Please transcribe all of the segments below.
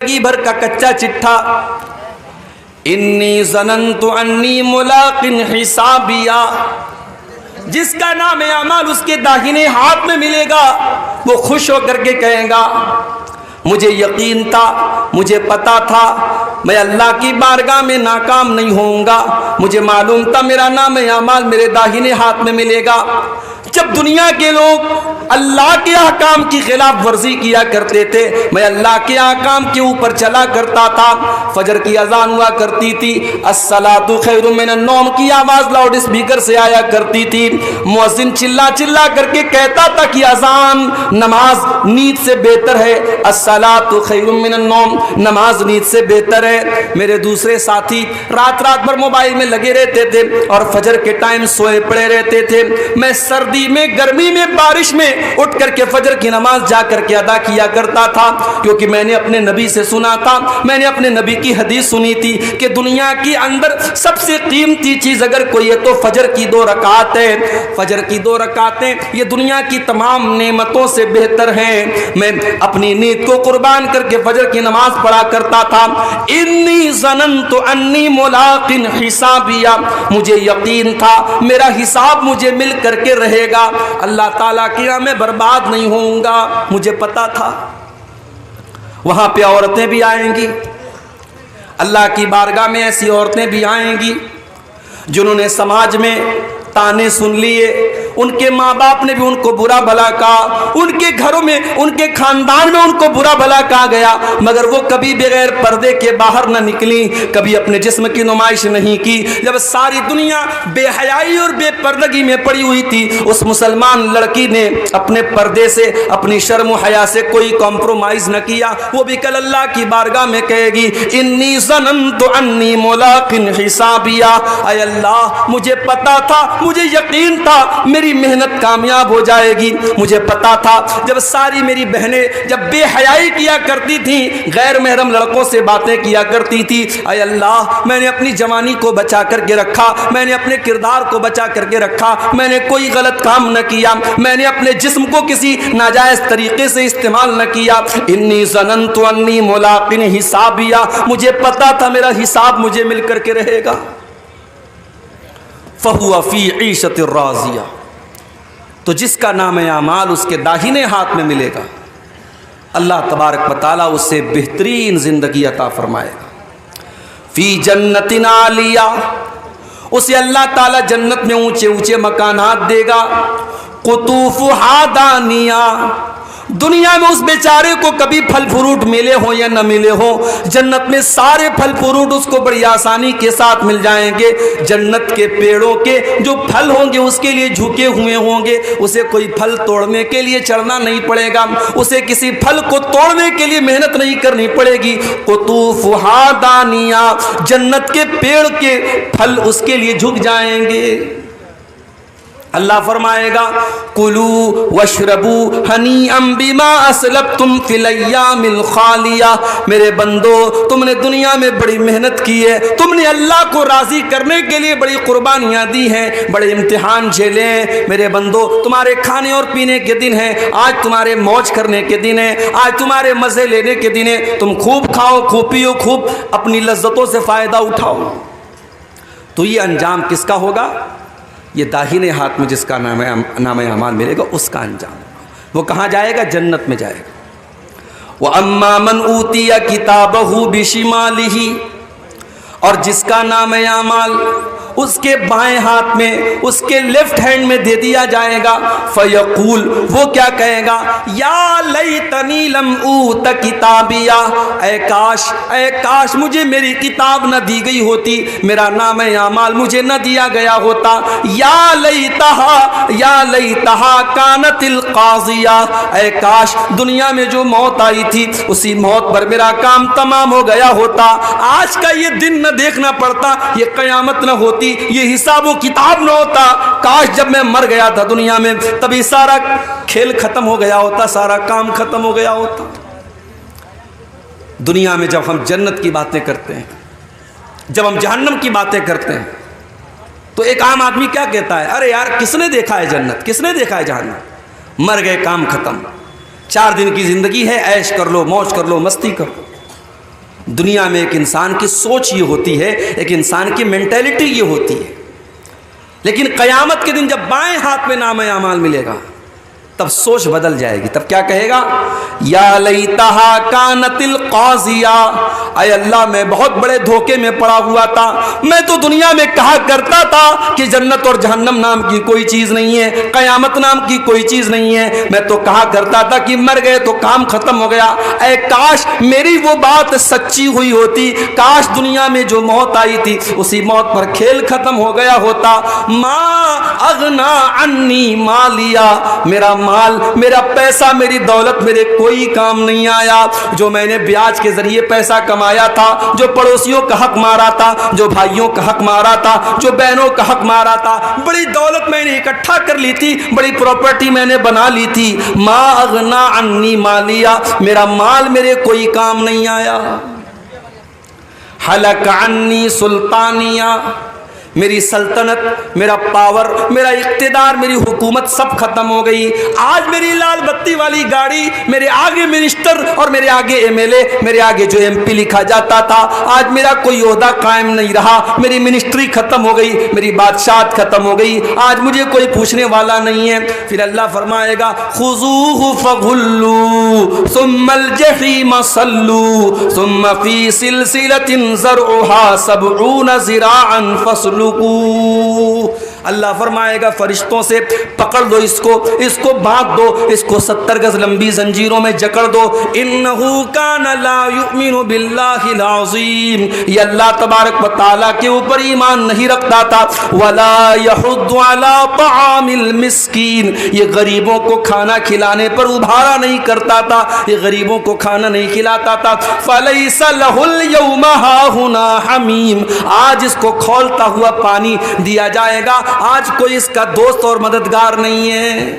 زندگی بھر کا کچا چٹھا، انی ظننت انی ملاق حسابیا، جس کا نام اعمال اس کے داہنے ہاتھ میں ملے گا وہ خوش ہو کر کے کہے گا مجھے یقین تھا، مجھے پتا تھا میں اللہ کی بارگاہ میں ناکام نہیں ہوں گا، مجھے معلوم تھا میرا نام اعمال میرے داہنے ہاتھ میں ملے گا۔ جب دنیا کے لوگ اللہ کے احکام کی خلاف ورزی کیا کرتے تھے، میں اللہ کے احکام کے اوپر چلا کرتا تھا۔ فجر کی اذان ہوا کرتی تھی، الصلاۃ خیر من النوم کی آواز لاؤڈ اسپیکر سے آیا کرتی تھی، مؤذن چلا چلا کر کے کہتا تھا کہ اذان نماز نیند سے بہتر ہے، الصلاۃ خیر من النوم نماز نیند سے بہتر ہے۔ میرے دوسرے ساتھی رات بھر موبائل میں لگے رہتے تھے اور فجر کے ٹائم سوئے پڑے رہتے تھے۔ میں سردی میں، گرمی میں، بارش میں اٹھ کر کے فجر کی نماز جا کر کے ادا کیا کرتا تھا، کیونکہ میں نے اپنے نبی سے سنا تھا، میں نے اپنے نبی کی حدیث سنی تھی کہ دنیا کی اندر سب سے قیمتی چیز اگر کوئی ہے تو فجر کی 2 رکعت ہے۔ فجر کی 2 رکعتیں یہ دنیا کی تمام نعمتوں سے بہتر ہیں۔ میں اپنی نیند کو قربان کر کے فجر کی نماز پڑھا کرتا تھا۔ انی ظننت انی ملاق حسابیا، مجھے یقین تھا میرا حساب مجھے مل کر کے رہے گا، اللہ تعالیٰ کی راہ میں برباد نہیں ہوں گا۔ مجھے پتا تھا وہاں پہ عورتیں بھی آئیں گی، اللہ کی بارگاہ میں ایسی عورتیں بھی آئیں گی جنہوں نے سماج میں تانے سن لیے، ان کے ماں باپ نے بھی ان کو برا بھلا کہا، ان کے گھروں میں، ان کے خاندان میں ان کو برا بھلا کہا گیا، مگر وہ کبھی بغیر پردے کے باہر نہ نکلی، کبھی اپنے جسم کی نمائش نہیں کی۔ جب ساری دنیا بے حیائی اور بے پردگی میں پڑی ہوئی تھی، اس مسلمان لڑکی نے اپنے پردے سے، اپنی شرم و حیا سے کوئی کمپرومائز نہ کیا۔ وہ بھی کل اللہ کی بارگاہ میں کہے گی انی ظننت انی ملاق حسابیا، اے اللہ مجھے پتا تھا، مجھے یقین تھا میری محنت کامیاب ہو جائے گی۔ مجھے پتا تھا جب ساری میری بہنیں جب بے حیائی کیا کرتی تھیں، غیر محرم لڑکوں سے باتیں کیا کرتی تھی، اے اللہ میں نے اپنی جوانی کو بچا کر کے رکھا، میں نے اپنے کردار کو بچا کر کے رکھا، میں نے کوئی غلط کام نہ کیا، میں نے اپنے جسم کو کسی ناجائز طریقے سے استعمال نہ کیا۔ انی ظننت انی ملاق حسابیا، مجھے پتا تھا میرا حساب مجھے مل کر کے رہے گا۔ فَهُوَ فِي عِيشَةٍ رَاضِيَةٍ، تو جس کا نام اعمال اس کے داہنے ہاتھ میں ملے گا، اللہ تبارک و تعالیٰ اسے بہترین زندگی عطا فرمائے گا۔ فی جنت عالیہ، اسے اللہ تعالیٰ جنت میں اونچے اونچے مکانات دے گا۔ قطوفہا دانیہ، دنیا میں اس بیچارے کو کبھی پھل فروٹ ملے ہوں یا نہ ملے ہوں، جنت میں سارے پھل فروٹ اس کو بڑی آسانی کے ساتھ مل جائیں گے۔ جنت کے پیڑوں کے جو پھل ہوں گے اس کے لیے جھکے ہوئے ہوں گے، اسے کوئی پھل توڑنے کے لیے چڑھنا نہیں پڑے گا، اسے کسی پھل کو توڑنے کے لیے محنت نہیں کرنی پڑے گی۔ قطوفہا دانیہ، جنت کے پیڑ کے پھل اس کے لیے جھک جائیں گے۔ اللہ فرمائے گا کلوا واشربوا ہنیئا بما اسلفتم فی الایام الخالیہ، میرے بندو تم نے دنیا میں بڑی محنت کی ہے، تم نے اللہ کو راضی کرنے کے لیے بڑی قربانیاں دی ہیں، بڑے امتحان جھیلے ہیں، میرے بندو تمہارے کھانے اور پینے کے دن ہیں، آج تمہارے موج کرنے کے دن ہیں، آج تمہارے مزے لینے کے دن ہیں، تم خوب کھاؤ، خوب پیو، خوب اپنی لذتوں سے فائدہ اٹھاؤ۔ تو یہ انجام کس کا ہوگا؟ یہ داہنے ہاتھ میں جس کا نام اعمال ملے گا اس کا انجام، وہ کہاں جائے گا؟ جنت میں جائے گا۔ وَأَمَّا مَنْ أُوتِيَ كِتَابَهُ بِشِمَالِهِ، اور جس کا نام اعمال اس کے بائیں ہاتھ میں، اس کے لیفٹ ہینڈ میں دے دیا جائے گا، فیقول، وہ کیا کہے گا؟ یا لیتنی لم اوت کتابیا، اے کاش مجھے میری کتاب نہ دی گئی ہوتی، میرا نام اعمال مجھے نہ دیا گیا ہوتا۔ یا لیتہا کانت القاضیہ، اے کاش دنیا میں جو موت آئی تھی اسی موت پر میرا کام تمام ہو گیا ہوتا، آج کا یہ دن نہ دیکھنا پڑتا، یہ قیامت نہ ہوتی، یہ حساب و کتاب نہ ہوتا، کاش جب میں مر گیا تھا دنیا میں تبھی سارا کھیل ختم ہو گیا ہوتا، سارا کام ختم ہو گیا ہوتا۔ دنیا میں جب ہم جنت کی باتیں کرتے ہیں، جب ہم جہنم کی باتیں کرتے ہیں، تو ایک عام آدمی کیا کہتا ہے؟ ارے یار کس نے دیکھا ہے جنت، کس نے دیکھا ہے جہنم؟ مر گئے، کام ختم، 4 دن کی زندگی ہے، عیش کر لو، موج کر لو، مستی کر لو۔ دنیا میں ایک انسان کی سوچ یہ ہوتی ہے، ایک انسان کی مینٹیلٹی یہ ہوتی ہے، لیکن قیامت کے دن جب بائیں ہاتھ میں نامہ اعمال ملے گا تب سوچ بدل جائے گی. تب کیا کہے گا؟ یا لیتہا کانت القاضیہ، اے اللہ میں بہت بڑے دھوکے میں پڑا ہوا تھا. میں تو دنیا میں کہا کرتا تھا کہ جنت اور جہنم نام کی کوئی چیز نہیں ہے، قیامت نام کی کوئی چیز نہیں ہے. میں تو کہا کرتا تھا کہ مر گئے تو کام ختم ہو گیا. اے کاش میری وہ بات سچی ہوئی ہوتی، کاش دنیا میں جو موت آئی تھی اسی موت پر کھیل ختم ہو گیا ہوتا. ما اغنا عنی مالیا، میرا مال، میرا پیسہ، میری دولت میرے کوئی کام نہیں آیا. جو میں نے بیاج کے ذریعے پیسہ کمایا تھا، جو پڑوسیوں کا حق مارا تھا، جو بھائیوں کا حق مارا تھا، جو بہنوں کا حق مارا تھا، بڑی دولت میں نے اکٹھا کر لی تھی، بڑی پراپرٹی میں نے بنا لی تھی. ما اغنا عنی مالیا، میرا مال میرے کوئی کام نہیں آیا. حلق عنی سلطانیہ، میری سلطنت، میرا پاور، میرا اقتدار، میری حکومت سب ختم ہو گئی. آج میری لال بتی والی گاڑی، میرے آگے منسٹر اور میرے آگے ایم ایل اے، میرے آگے جو ایم پی لکھا جاتا تھا، آج میرا کوئی عہدہ قائم نہیں رہا. میری منسٹری ختم ہو گئی، میری بادشاہت ختم ہو گئی، آج مجھے کوئی پوچھنے والا نہیں ہے. پھر اللہ فرمائے گا خذوہ فغلوہ ثم الجحیم صلوہ ثم فی سلسلۃ ذرعہا 70 ذراعا فصلوہ. اللہ فرمائے گا فرشتوں سے پکڑ دو اس کو باندھ دو، اس کو 70 گز لمبی زنجیروں میں جکڑ دو. انہ کان لا یؤمن باللہ العظیم، یہ اللہ تبارک و تعالیٰ کے اوپر ایمان نہیں رکھتا تھا. ولا یحض علی طعام المسکین، یہ غریبوں کو کھانا کھلانے پر ابھارا نہیں کرتا تھا، یہ غریبوں کو کھانا نہیں کھلاتا تھا. فلیس لہ اليوم ہاہنا حمیم، آج اس کو کھولتا ہوا پانی دیا جائے گا، آج کوئی اس کا دوست اور مددگار نہیں ہے.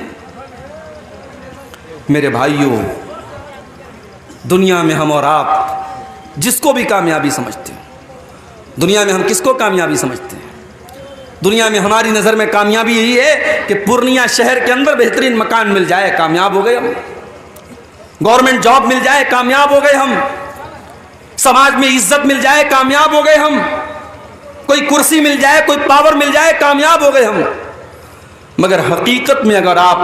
میرے بھائیوں، دنیا میں ہم اور آپ جس کو بھی کامیابی سمجھتے ہیں، دنیا میں ہم کس کو کامیابی سمجھتے ہیں؟ دنیا میں ہماری نظر میں کامیابی یہی ہے کہ پورنیہ شہر کے اندر بہترین مکان مل جائے، کامیاب ہو گئے ہم. گورنمنٹ جاب مل جائے، کامیاب ہو گئے ہم. سماج میں عزت مل جائے، کامیاب ہو گئے ہم. کوئی کرسی مل جائے، کوئی پاور مل جائے، کامیاب ہو گئے ہم. مگر حقیقت میں اگر آپ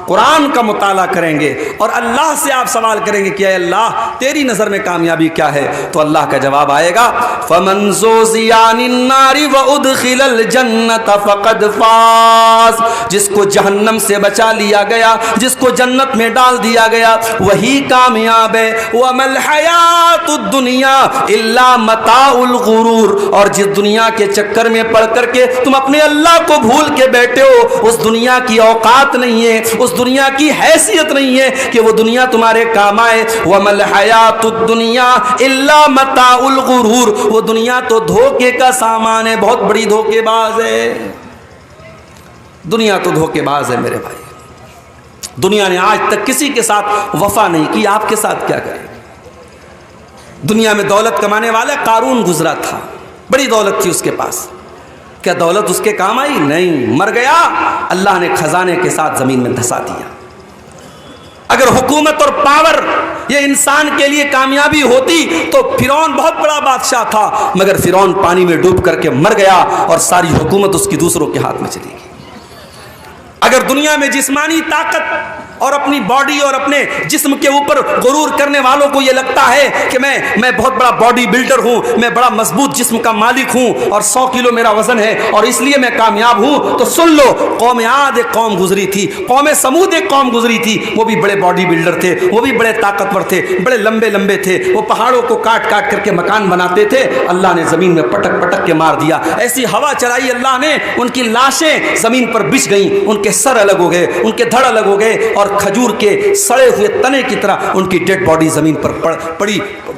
قرآن کا مطالعہ کریں گے اور اللہ سے آپ سوال کریں گے کہ اے اللہ تیری نظر میں کامیابی کیا ہے، تو اللہ کا جواب آئے گا فَمَنْ زُحْزِحَ عَنِ النَّارِ وَأُدْخِلَ الْجَنَّةَ فَقَدْ فَازَ، جس کو جہنم سے بچا لیا گیا، جس کو جنت میں ڈال دیا گیا، وہی کامیاب ہے. وَمَا الْحَيَاةُ الدُّنْيَا إِلَّا مَتَاعُ الْغُرُورِ، اور جس دنیا کے چکر میں پڑ کر کے تم اپنے اللہ کو بھول کے بیٹھے ہو، اس دنیا کی اوقات نہیں ہے، اس دنیا کی حیثیت نہیں ہے کہ وہ دنیا تمہارے کام آئے. وَمَا الْحَيَاةُ الدُّنْيَا إِلَّا مَتَاعُ الْغُرُورِ، وہ دنیا تو دھوکے کا سامان ہے، بہت بڑی دھوکے باز ہے. دنیا تو دھوکے باز ہے میرے بھائی. دنیا نے آج تک کسی کے ساتھ وفا نہیں کی، آپ کے ساتھ کیا کرے؟ دنیا میں دولت کمانے والا قارون گزرا تھا، بڑی دولت تھی اس کے پاس. کیا دولت اس کے کام آئی؟ نہیں، مر گیا، اللہ نے خزانے کے ساتھ زمین میں دھسا دیا. اگر حکومت اور پاور یہ انسان کے لیے کامیابی ہوتی تو فرعون بہت بڑا بادشاہ تھا، مگر فرعون پانی میں ڈوب کر کے مر گیا اور ساری حکومت اس کی دوسروں کے ہاتھ میں چلی گئی. اگر دنیا میں جسمانی طاقت اور اپنی باڈی اور اپنے جسم کے اوپر غرور کرنے والوں کو یہ لگتا ہے کہ میں بہت بڑا باڈی بلڈر ہوں، میں بڑا مضبوط جسم کا مالک ہوں اور 100 کلو میرا وزن ہے اور اس لیے میں کامیاب ہوں، تو سن لو، قوم عاد ایک قوم گزری تھی، قوم سمود ایک قوم گزری تھی، وہ بھی بڑے باڈی بلڈر تھے، وہ بھی بڑے طاقتور تھے، بڑے لمبے لمبے تھے، وہ پہاڑوں کو کاٹ کاٹ کر کے مکان بناتے تھے. اللہ نے زمین میں پٹک پٹک کے مار دیا، ایسی ہوا چلائی اللہ نے، ان کی لاشیں زمین پر بچھ گئیں، ان کے سر الگ ہو گئے، ان کے دھڑ الگ ہو گئے، اور کھجور کے سڑے ہوئے تنے کی طرح ان کی ڈیڈ باڈی زمین پر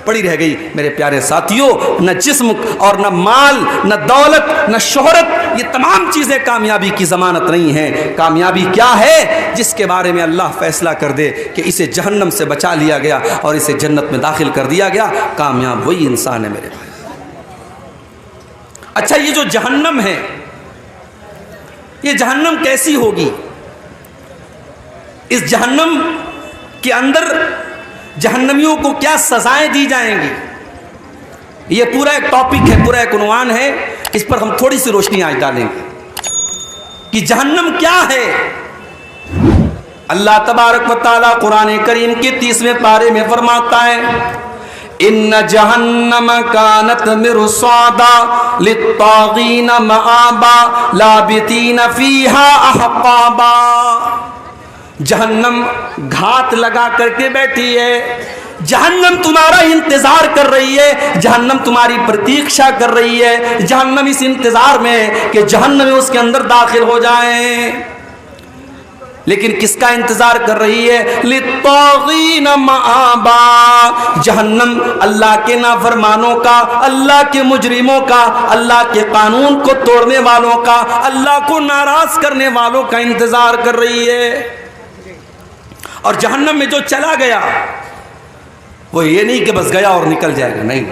پڑی رہ گئی. میرے پیارے ساتھیوں، نہ جسم اور نہ مال، نہ دولت، نہ شہرت، یہ تمام چیزیں کامیابی کی ضمانت نہیں ہیں. کامیابی کیا ہے؟ جس کے بارے میں اللہ فیصلہ کر دے کہ اسے جہنم سے بچا لیا گیا اور اسے جنت میں داخل کر دیا گیا، کامیاب وہی انسان ہے میرے بھائی. اچھا، یہ جو جہنم ہے، یہ جہنم کیسی ہوگی؟ اس جہنم کے اندر جہنمیوں کو کیا سزائیں دی جائیں گی؟ یہ پورا ایک ٹاپک ہے, پورا ایک عنوان ہے, اس پر ہم تھوڑی سی روشنی آج ڈالیں گے کہ جہنم کیا ہے. اللہ تبارک و تعالیٰ قرآن کریم کے 30ویں پارے میں فرماتا ہے ان جہنم کانت مرصادا للطاغین مآبا لابثین فیہا احقابا. جہنم گھات لگا کر کے بیٹھی ہے, جہنم تمہارا انتظار کر رہی ہے, جہنم تمہاری پرتیکشا کر رہی ہے, جہنم اس انتظار میں کہ جہنم اس کے اندر داخل ہو جائیں. لیکن کس کا انتظار کر رہی ہے؟ للطاغین مآبا. جہنم اللہ کے نافرمانوں کا, اللہ کے مجرموں کا, اللہ کے قانون کو توڑنے والوں کا, اللہ کو ناراض کرنے والوں کا انتظار کر رہی ہے. اور جہنم میں جو چلا گیا وہ یہ نہیں کہ بس گیا اور نکل جائے گا, نہیں,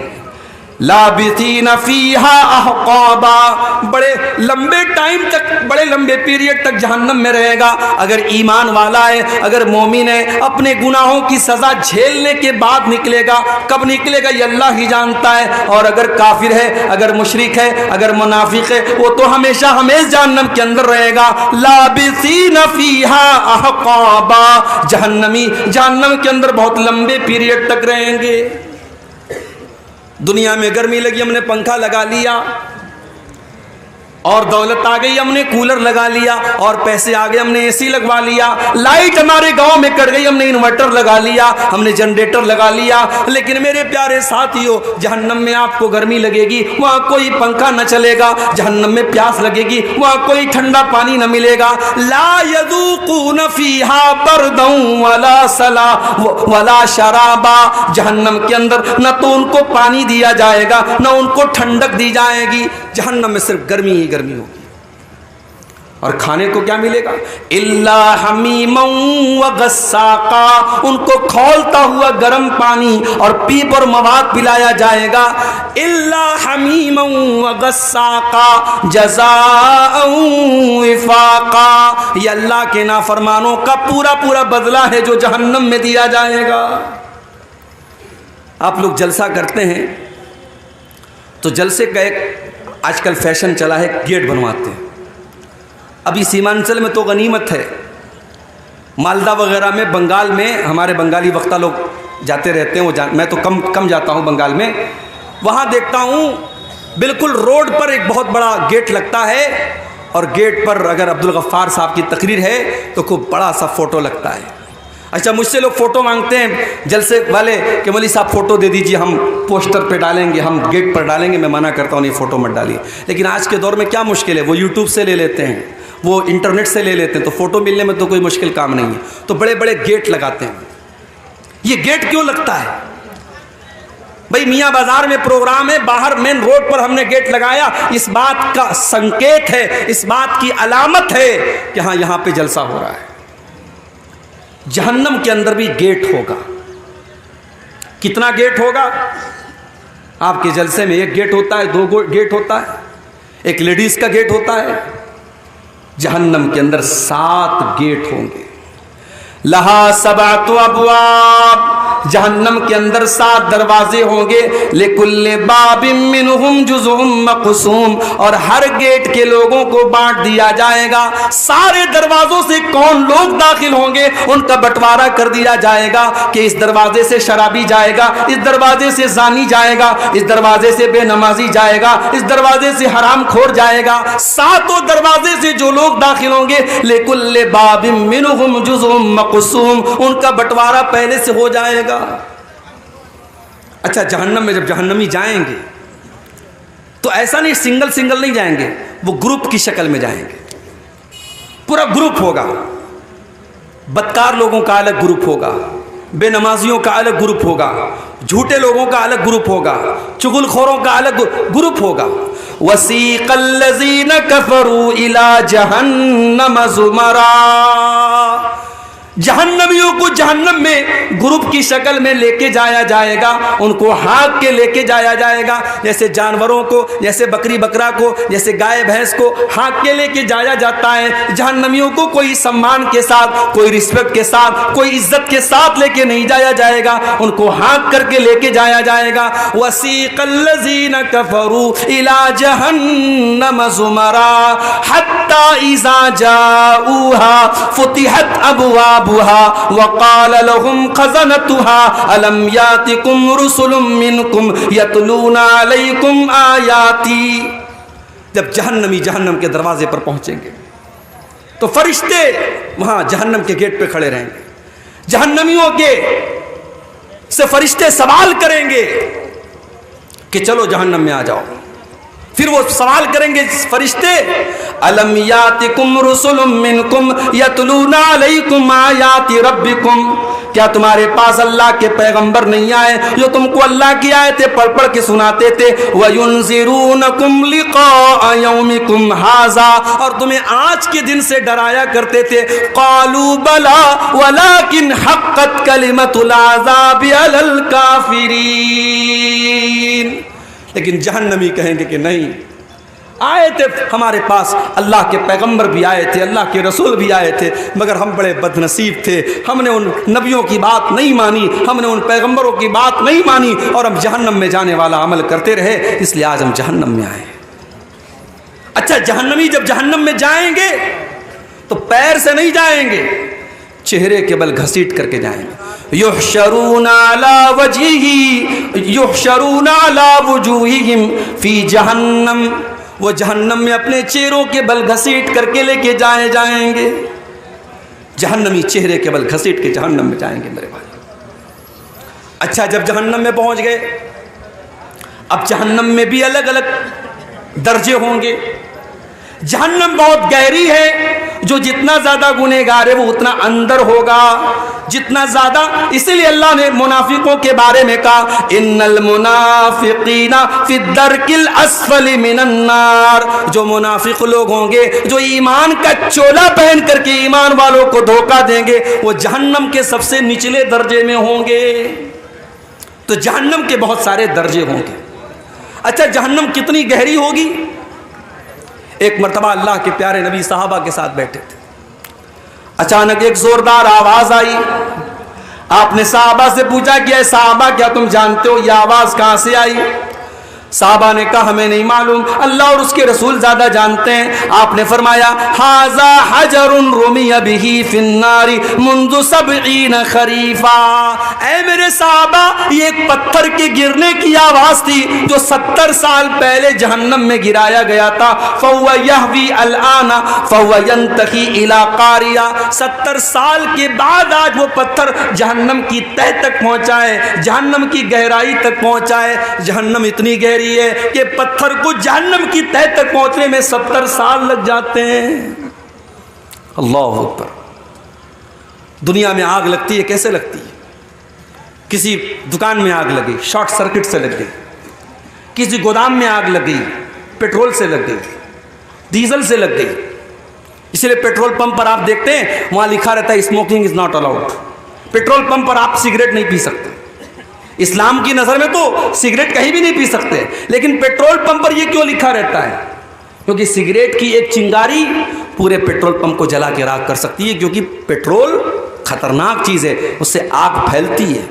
لابثین فیہا احقابا. بڑے لمبے ٹائم تک, بڑے لمبے پیریڈ تک جہنم میں رہے گا. اگر ایمان والا ہے, اگر مومن ہے, اپنے گناہوں کی سزا جھیلنے کے بعد نکلے گا. کب نکلے گا یہ اللہ ہی جانتا ہے. اور اگر کافر ہے, اگر مشرک ہے, اگر منافق ہے, وہ تو ہمیشہ ہمیشہ جہنم کے اندر رہے گا. لابثین فیہا احقابا. جہنمی جہنم کے اندر بہت لمبے پیریڈ تک رہیں گے. دنیا میں گرمی لگی, ہم نے پنکھا لگا لیا, اور دولت آ گئی, ہم نے کولر لگا لیا, اور پیسے آ گئے, ہم نے اے سی لگوا لیا. لائٹ ہمارے گاؤں میں کٹ گئی, ہم نے انورٹر لگا لیا, ہم نے جنریٹر لگا لیا. لیکن میرے پیارے ساتھیو, جہنم میں آپ کو گرمی لگے گی, وہاں کوئی پنکھا نہ چلے گا. جہنم میں پیاس لگے گی, وہاں کوئی ٹھنڈا پانی نہ ملے گا. لا یذوقون فیہا بردا ولا سلا ولا شرابا. جہنم کے اندر نہ تو ان کو پانی دیا جائے گا, نہ ان کو ٹھنڈک دی جائے گی. جہنم میں صرف گرمی ہی گرمی ہوگی. اور کھانے کو کیا ملے گا؟ الا حمیما وغساقا. ان کو کھولتا ہوا گرم پانی اور پیپ اور مواد پلایا جائے گا. الا حمیما وغساقا جزاء وفاقا. یہ اللہ کے نافرمانوں کا پورا پورا بدلہ ہے جو جہنم میں دیا جائے گا. آپ لوگ جلسہ کرتے ہیں تو جلسے کا ایک آج کل فیشن چلا ہے, گیٹ بنواتے ہیں. ابھی سیمانچل میں تو غنیمت ہے, مالدہ وغیرہ میں, بنگال میں, ہمارے بنگالی وقتہ لوگ جاتے رہتے ہیں, وہ میں تو کم جاتا ہوں بنگال میں. وہاں دیکھتا ہوں بالکل روڈ پر ایک بہت بڑا گیٹ لگتا ہے, اور گیٹ پر اگر عبدالغفار صاحب کی تقریر ہے تو خوب بڑا سا فوٹو لگتا ہے. اچھا, مجھ سے لوگ فوٹو مانگتے ہیں جلسے والے کہ مولوی صاحب فوٹو دے دیجیے, ہم پوسٹر پہ ڈالیں گے, ہم گیٹ پر ڈالیں گے. میں منع کرتا ہوں, یہ فوٹو مت ڈالیے. لیکن آج کے دور میں کیا مشکل ہے, وہ یوٹیوب سے لے لیتے ہیں, وہ انٹرنیٹ سے لے لیتے ہیں, تو فوٹو ملنے میں تو کوئی مشکل کام نہیں ہے. تو بڑے بڑے گیٹ لگاتے ہیں. یہ گیٹ کیوں لگتا ہے بھائی؟ میاں بازار میں پروگرام ہے, باہر مین روڈ پر ہم نے گیٹ لگایا, اس بات کا سنکیت ہے, اس بات کی علامت ہے کہ ہاں یہاں پہ جلسہ ہو رہا ہے. جہنم کے اندر بھی گیٹ ہوگا. کتنا گیٹ ہوگا؟ آپ کے جلسے میں ایک گیٹ ہوتا ہے, 2 گیٹ ہوتا ہے, ایک لیڈیز کا گیٹ ہوتا ہے. جہنم کے اندر 7 گیٹ ہوں گے. لہا 7 ابواب. جہنم کے اندر 7 دروازے ہوں گے. لکل باب منہم جزء مقسوم. اور ہر گیٹ کے لوگوں کو بانٹ دیا جائے گا. سارے دروازوں سے کون لوگ داخل ہوں گے ان کا بٹوارا کر دیا جائے گا کہ اس دروازے سے شرابی جائے گا, اس دروازے سے زانی جائے گا, اس دروازے سے بے نمازی جائے گا, اس دروازے سے حرام خور جائے گا. 7 دروازے سے جو لوگ داخل ہوں گے, لکل باب منہم جزء مقسوم, ان کا بٹوارا پہلے سے ہو جائے گا. اچھا, جہنم میں جب جہنمی جائیں گے تو ایسا نہیں سنگل نہیں جائیں گے, وہ گروپ کی شکل میں جائیں گے. پورا گروپ ہوگا. بدکار لوگوں کا الگ گروپ ہوگا, بے نمازیوں کا الگ گروپ ہوگا, جھوٹے لوگوں کا الگ گروپ ہوگا, چغل خوروں کا الگ گروپ ہوگا. وسیق الذین کفروا الی جہنم زمرا. جہنمیوں کو جہنم میں گروپ کی شکل میں لے کے جایا جائے گا، ان کو ہانک کے لے کے جایا جائے گا، جیسے جانوروں کو، جیسے بکری بکرا کو، جیسے گائے بھینس کو ہانک کے لے کے جایا جاتا ہے۔ جہنمیوں کو کوئی سمان کے ساتھ، کوئی رسپیکٹ کے ساتھ، کوئی عزت کے ساتھ لے کے نہیں جایا جائے گا، ان کو ہانک کر کے لے کے جایا جائے گا۔ وَسِيقَ الَّذِينَ كَفَرُوا إِلَى جَهَنَّمَ زُمَرًا حَتَّى إِذَا جَاءُوهَا فُتِحَتْ أَبْوَابُهَا وَقَالَ لَهُمْ خَزَنَتُهَا أَلَمْ يَأْتِكُمْ رُسُلٌ مِّنكُمْ يَتْلُونَ عَلَيْكُمْ آيَاتِي۔ جب جہنمی جہنم کے دروازے پر پہنچیں گے تو فرشتے وہاں جہنم کے گیٹ پہ کھڑے رہیں گے، جہنمیوں کے سے فرشتے سوال کریں گے کہ چلو جہنم میں آ جاؤ۔ پھر وہ سوال کریں گے فرشتے، الم یاتکم رسل منکم یتلون علیکم آیات ربکم، کیا تمہارے پاس اللہ کے پیغمبر نہیں آئے جو تم کو اللہ کی آیتیں پڑھ پڑھ کے سناتے تھے؟ وینذرونکم لقاء یومکم ھذا، اور تمہیں آج کے دن سے ڈرایا کرتے تھے۔ قالوا بلا ولکن حقت کلمۃ العذاب علی الکافرین، لیکن جہنمی کہیں گے کہ نہیں، آئے تھے ہمارے پاس، اللہ کے پیغمبر بھی آئے تھے، اللہ کے رسول بھی آئے تھے، مگر ہم بڑے بد نصیب تھے، ہم نے ان نبیوں کی بات نہیں مانی، ہم نے ان پیغمبروں کی بات نہیں مانی، اور ہم جہنم میں جانے والا عمل کرتے رہے، اس لیے آج ہم جہنم میں آئے۔ اچھا، جہنمی جب جہنم میں جائیں گے تو پیر سے نہیں جائیں گے، چہرے کے بل گھسیٹ کر کے جائیں گے۔ یحشرون علی وجوہہم فی جہنم، وہ جہنم میں اپنے چہروں کے بل گھسیٹ کر کے لے کے جائیں گے۔ جہنمی چہرے کے بل گھسیٹ کے جہنم میں جائیں گے میرے بھائی۔ اچھا، جب جہنم میں پہنچ گئے، اب جہنم میں بھی الگ الگ درجے ہوں گے۔ جہنم بہت گہری ہے، جو جتنا زیادہ گنہگار ہے وہ اتنا اندر ہوگا، جتنا زیادہ، اسی لیے اللہ نے منافقوں کے بارے میں کہا ان المنافقین فی الدرک الاسفل من النار، جو منافق لوگ ہوں گے جو ایمان کا چولا پہن کر کے ایمان والوں کو دھوکہ دیں گے، وہ جہنم کے سب سے نچلے درجے میں ہوں گے۔ تو جہنم کے بہت سارے درجے ہوں گے۔ اچھا، جہنم کتنی گہری ہوگی؟ ایک مرتبہ اللہ کے پیارے نبی صحابہ کے ساتھ بیٹھے تھے، اچانک ایک زوردار آواز آئی۔ آپ نے صحابہ سے پوچھا کہ اے صحابہ، کیا تم جانتے ہو یہ آواز کہاں سے آئی؟ صحابہ نے کہا ہمیں نہیں معلوم، اللہ اور اس کے رسول زیادہ جانتے ہیں۔ آپ نے فرمایا ھذا حجر رمی بہ فی النار منذ 70 خریفا، اے میرے صحابہ، یہ ایک پتھر کے گرنے کی آواز تھی جو 70 سال پہلے جہنم میں گرایا گیا تھا۔ فہو یہوی الآن فہو ینتہی الی قاریہ، 70 سال کے بعد آج وہ پتھر جہنم کی تہہ تک پہنچا ہے، جہنم کی گہرائی تک پہنچا ہے۔ جہنم اتنی گہری ہے کہ پتھر کو جہنم کی تہہ تک پہنچنے میں 70 سال لگ جاتے ہیں۔ اللہ اکبر۔ دنیا میں آگ لگتی ہے، کیسے لگتی ہے؟ کسی دکان میں آگ لگی، شارٹ سرکٹ سے لگ گئی، کسی گودام میں آگ لگ گئی، پیٹرول سے لگ گئی، ڈیزل سے لگ گئی۔ اس لیے پیٹرول پمپ پر آپ دیکھتے ہیں وہاں لکھا رہتا ہے smoking is not allowed. Petrol pump پر آپ سگریٹ نہیں پی سکتے۔ اسلام کی نظر میں تو سگریٹ کہیں بھی نہیں پی سکتے، لیکن پیٹرول پمپ پر یہ کیوں لکھا رہتا ہے؟ کیونکہ سگریٹ کی ایک چنگاری پورے پیٹرول پمپ کو جلا کے راکھ کر سکتی ہے، کیونکہ پیٹرول خطرناک چیز ہے، اس سے آگ پھیلتی ہے۔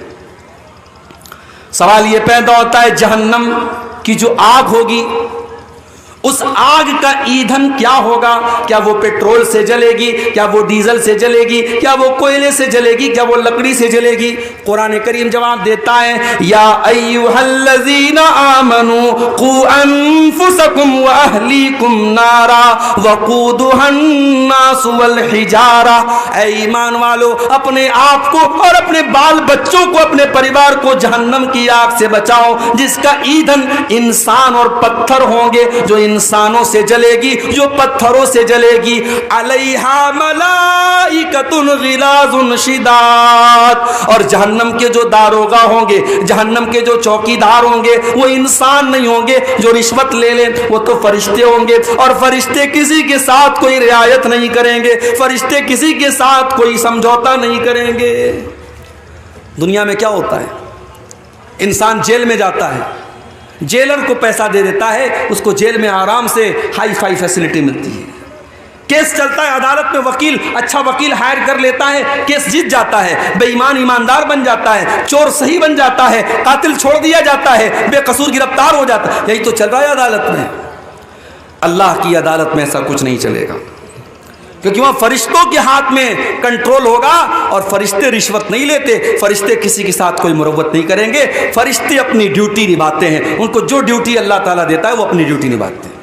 سوال یہ پیدا ہوتا ہے جہنم کی جو آگ ہوگی، اس آگ کا ایندھن کیا ہوگا؟ کیا وہ پیٹرول سے جلے گی؟ کیا وہ ڈیزل سے جلے گی؟ کیا وہ کوئلے سے جلے گی؟ کیا وہ لکڑی سے جلے گی؟ قرآن کریم جواب دیتا ہے یا ایھا الذین آمنوا قوا انفسکم واہلیکم نارا وقودھا الناس والحجارہ، اے ایمان والو، اپنے آپ کو اور اپنے بال بچوں کو، اپنے پریوار کو جہنم کی آگ سے بچاؤ، جس کا ایندھن انسان اور پتھر ہوں گے، جو انسانوں سے جلے گی، جو پتھروں سے جلے گی۔ علیہا ملائکۃ غلاظ شداد، اور جہنم کے جو داروغہ ہوں گے، جہنم کے جو چوکیدار ہوں گے، وہ انسان انسان نہیں ہوں گے جو رشوت لے لیں، وہ تو فرشتے ہوں گے، اور فرشتے کسی کے ساتھ کوئی رعایت نہیں کریں گے، فرشتے کسی کے ساتھ کوئی سمجھوتا نہیں کریں گے۔ دنیا میں کیا ہوتا ہے؟ انسان جیل میں جاتا ہے، جیلر کو پیسہ دے دیتا ہے، اس کو جیل میں آرام سے ہائی فائی فیسلٹی ملتی ہے، کیس چلتا ہے عدالت میں، وکیل اچھا وکیل ہائر کر لیتا ہے، کیس جیت جاتا ہے، بے ایمان ایماندار بن جاتا ہے، چور صحیح بن جاتا ہے، قاتل چھوڑ دیا جاتا ہے، بے قصور گرفتار ہو جاتا ہے۔ یہی تو چل رہا ہے عدالت میں۔ اللہ کی عدالت میں ایسا کچھ نہیں چلے گا، کیونکہ وہاں فرشتوں کے ہاتھ میں کنٹرول ہوگا، اور فرشتے رشوت نہیں لیتے، فرشتے کسی کے ساتھ کوئی مروت نہیں کریں گے، فرشتے اپنی ڈیوٹی نبھاتے ہیں، ان کو جو ڈیوٹی اللہ تعالیٰ دیتا ہے وہ اپنی ڈیوٹی نبھاتے ہیں۔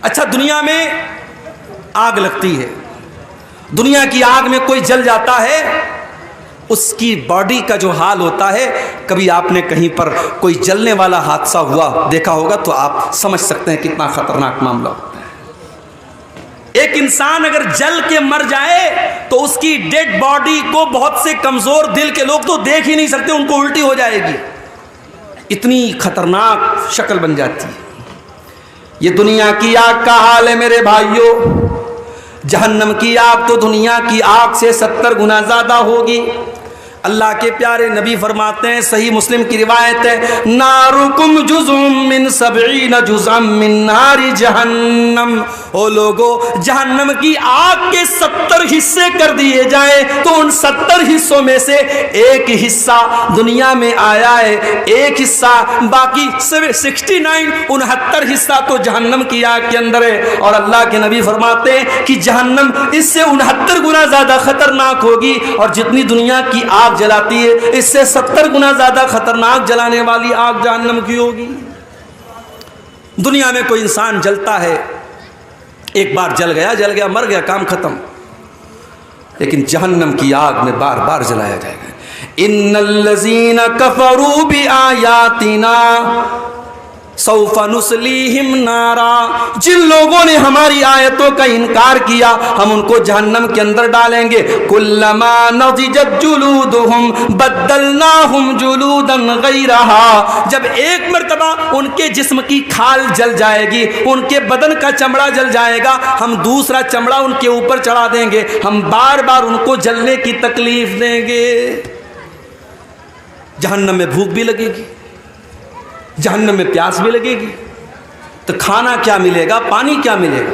اچھا، دنیا میں آگ لگتی ہے، دنیا کی آگ میں کوئی جل جاتا ہے، اس کی باڈی کا جو حال ہوتا ہے، کبھی آپ نے کہیں پر کوئی جلنے والا حادثہ ہوا دیکھا ہوگا تو آپ سمجھ سکتے ہیں کتنا خطرناک معاملہ ہوتا ہے۔ ایک انسان اگر جل کے مر جائے تو اس کی ڈیڈ باڈی کو بہت سے کمزور دل کے لوگ تو دیکھ ہی نہیں سکتے، ان کو الٹی ہو جائے گی، اتنی خطرناک شکل بن جاتی ہے۔ یہ دنیا کی آگ کا حال ہے میرے بھائیوں، جہنم کی آگ تو دنیا کی آگ سے 70 گنا زیادہ ہوگی۔ اللہ کے پیارے نبی فرماتے ہیں، صحیح مسلم کی روایت ہے، نارکم جزء من 70 جزءا من نار جہنم۔ او لوگو، جہنم کی آگ کے 70 حصے کر دیے جائیں تو ان 70 حصوں میں سے ایک حصہ دنیا میں آیا ہے، ایک حصہ باقی 69 حصہ تو جہنم کی آگ کے اندر ہے۔ اور اللہ کے نبی فرماتے ہیں کہ جہنم اس سے 69 گنا زیادہ خطرناک ہوگی، اور جتنی دنیا کی آگ جلاتی ہے اس سے 70 گنا زیادہ خطرناک جلانے والی آگ جہنم کی ہوگی۔ دنیا میں کوئی انسان جلتا ہے، ایک بار جل گیا مر گیا، کام ختم، لیکن جہنم کی آگ میں بار بار جلایا جائے گا۔ ان الذین کفروا بآیاتنا سوف نصلیہم نارا، جن لوگوں نے ہماری آیتوں کا انکار کیا ہم ان کو جہنم کے اندر ڈالیں گے۔ کلما نضجت جلودہم بدلناہم جلودا غیرہا، جب ایک مرتبہ ان کے جسم کی کھال جل جائے گی، ان کے بدن کا چمڑا جل جائے گا، ہم دوسرا چمڑا ان کے اوپر چڑھا دیں گے، ہم بار بار ان کو جلنے کی تکلیف دیں گے۔ جہنم میں بھوک بھی لگے گی، جہنم میں پیاس بھی لگے گی، تو کھانا کیا ملے گا، پانی کیا ملے گا؟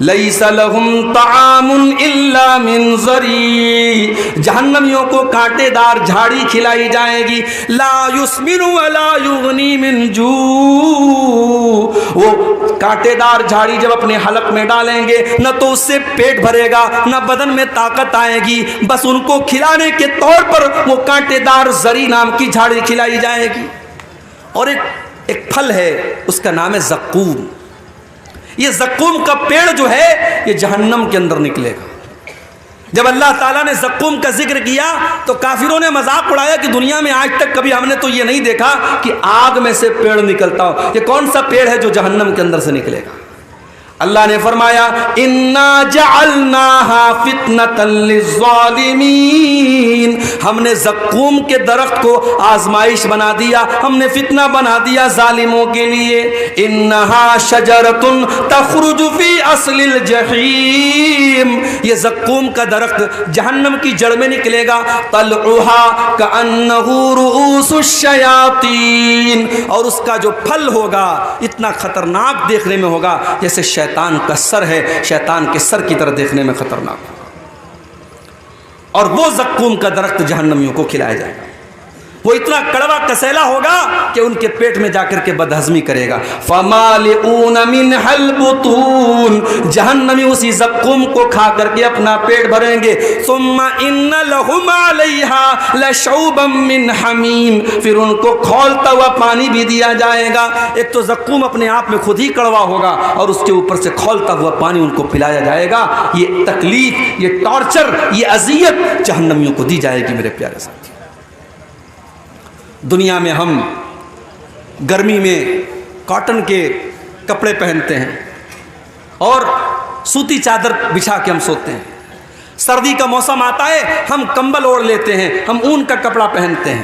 لیس لہم طعام الا من ضریع، جہنمیوں کو کانٹے دار جھاڑی کھلائی جائے گی، لا یسمن ولا یغنی من جوع، وہ کانٹے دار جھاڑی جب اپنے حلق میں ڈالیں گے نہ تو اس سے پیٹ بھرے گا نہ بدن میں طاقت آئے گی، بس ان کو کھلانے کے طور پر وہ کانٹے دار زری نام کی جھاڑی کھلائی جائے گی۔ اور ایک پھل ہے، اس کا نام ہے زقوم۔ یہ زقوم کا پیڑ جو ہے یہ جہنم کے اندر نکلے گا۔ جب اللہ تعالیٰ نے زقوم کا ذکر کیا تو کافروں نے مذاق اڑایا کہ دنیا میں آج تک کبھی ہم نے تو یہ نہیں دیکھا کہ آگ میں سے پیڑ نکلتا ہو، یہ کون سا پیڑ ہے جو جہنم کے اندر سے نکلے گا؟ اللہ نے فرمایا انا جعلناها فتنة للظالمین، ہم نے زقوم کے درخت کو آزمائش بنا دیا، ہم نے فتنہ بنا دیا ظالموں کے لیے۔ انہا شجرۃ تخرج فی اصل الجحیم، یہ زقوم کا درخت جہنم کی جڑ میں نکلے گا، طلعها کأنہ رؤوس الشیاطین، اور اس کا جو پھل ہوگا اتنا خطرناک دیکھنے میں ہوگا جیسے شیطان کا سر ہے، شیطان کے سر کی طرح دیکھنے میں خطرناک ہوگا۔ اور وہ زقوم کا درخت جہنمیوں کو کھلایا جائے گا، وہ اتنا کڑوا کسیلا ہوگا کہ ان کے پیٹ میں جا کر کے بدہضمی کرے گا۔ فَمَالِئُونَ مِنْهَا الْبُطُونَ، جہنمی اسی زقوم کو کھا کر کے اپنا پیٹ بھریں گے۔ ثُمَّ إِنَّ لَهُمْ عَلَيْهَا لَشَوْبًا مِّنْ حَمِيمٍ، پھر ان کو کھولتا ہوا پانی بھی دیا جائے گا۔ ایک تو زقوم اپنے آپ میں خود ہی کڑوا ہوگا اور اس کے اوپر سے کھولتا ہوا پانی ان کو پلایا جائے گا۔ یہ تکلیف، یہ ٹارچر، یہ اذیت جہنمیوں کو دی جائے گی میرے پیارے ساتھی۔ دنیا میں ہم گرمی میں کاٹن کے کپڑے پہنتے ہیں اور سوتی چادر بچھا کے ہم سوتے ہیں، سردی کا موسم آتا ہے ہم کمبل اوڑھ لیتے ہیں، ہم اون کا کپڑا پہنتے ہیں،